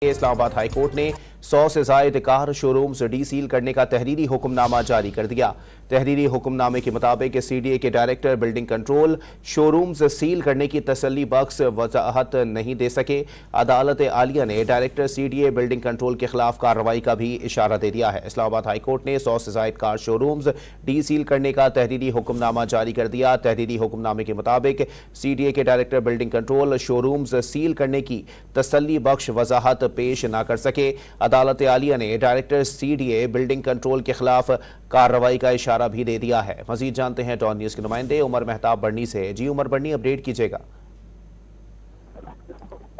Islamabad high court ने 100 से ज़ायद car showrooms D seal करने का तहरीरी हुक्मनामा जारी कर दिया। तहरीरी हुक्मनामे के मुताबिक सीडीए के director building control showrooms seal करने की तसल्ली बख्श वजाहत नहीं दे सके। अदालत आलिया ने डायरेक्टर सीडीए बिल्डिंग कंट्रोल के खिलाफ कार्रवाई का भी इशारा दे दिया है। इस्लामाबाद हाई कोर्ट ने 100 से ज़ायद कार शोरूम्स डी सील करने का तहरीरी हुक्मनामा जारी कर दिया। तहरीरी हुक्मनामे के मुताबिक सीडीए के director building control showrooms seal करने की तसल्ली बख्श वजाहत पेश न कर सके। अदालत आलिया ने डायरेक्टर सीडीए बिल्डिंग कंट्रोल के खिलाफ कार्रवाई का इशारा भी दे दिया है। मजीद जानते हैं डॉन न्यूज के नुमाइंदे उमर मेहताब बर्नी से। जी उमर बर्नी, अपडेट कीजिएगा।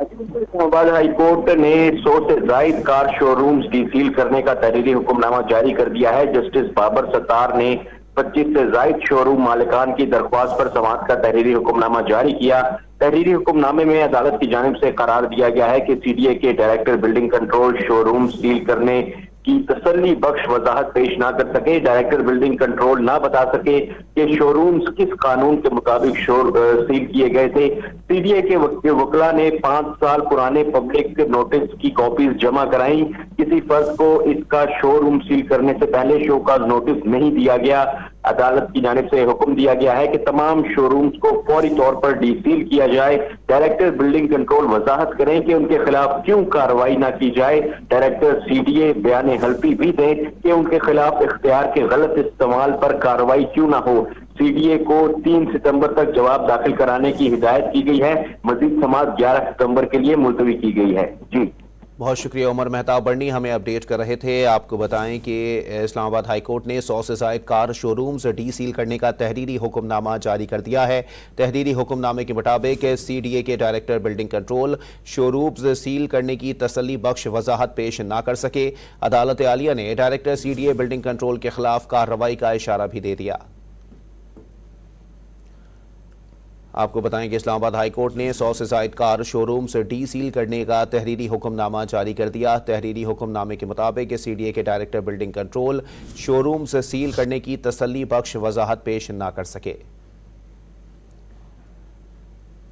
इस्लामाबाद हाई कोर्ट ने 100 से ज़ायद कार शोरूम्स डी सील करने का तहरीरी हुक्मनामा जारी कर दिया है। जस्टिस बाबर सत्तार ने 25 से ज़ायद शोरूम मालिकान की दरख्वास्त पर समाअत का तहरीरी हुक्मनामा जारी किया। तहरीरी हुक्मनामे में अदालत की जानिब से करार दिया गया है कि सीडीए के director building control showroom seal करने की तसल्ली बख्श वजाहत पेश ना कर सके। डायरेक्टर बिल्डिंग कंट्रोल ना बता सके कि शोरूम्स किस कानून के मुताबिक सील किए गए थे। सीडीए के वकला ने 5 साल पुराने पब्लिक नोटिस की कॉपीज जमा कराई। किसी फर्द को इसका शोरूम सील करने से पहले शोकाज नोटिस नहीं दिया गया। अदालत की जानिब से हुक्म दिया गया है कि तमाम शोरूम्स को फौरी तौर पर डी सील किया जाए। डायरेक्टर बिल्डिंग कंट्रोल वजाहत करें कि उनके खिलाफ क्यों कार्रवाई ना की जाए। डायरेक्टर सीडीए बयान हल्फी भी दें कि उनके खिलाफ इख्तियार के गलत इस्तेमाल पर कार्रवाई क्यों ना हो। सीडीए को 3 सितंबर तक जवाब दाखिल कराने की हिदायत की गई है। मजीद समाअत 11 सितंबर के लिए मुलतवी की गई है। जी बहुत शुक्रिया उमर मेहताब बर्नी, हमें अपडेट कर रहे थे। आपको बताएं कि इस्लामाबाद हाई कोर्ट ने 100 से ज़ायद कार शोरूम्स डी सील करने का तहरीरी हुक्मनामा जारी कर दिया है। तहरीरी हुक्मनामे के मुताबिक सीडीए के director building control showrooms seal करने की तसल्ली बख्श वजाहत पेश ना कर सके। अदालत आलिया ने डायरेक्टर सीडीए बिल्डिंग कंट्रोल के खिलाफ कार्रवाई का इशारा भी दे दिया। आपको बताएं कि इस्लामाबाद हाई कोर्ट ने 100 से ज़ायद कार शोरूम्स डी सील करने का तहरीरी हुक्मनामा जारी कर दिया। तहरीरी हुक्मनामे के मुताबिक सीडीए के director building control showrooms seal करने की तसल्ली बख्श वजाहत पेश ना कर सके।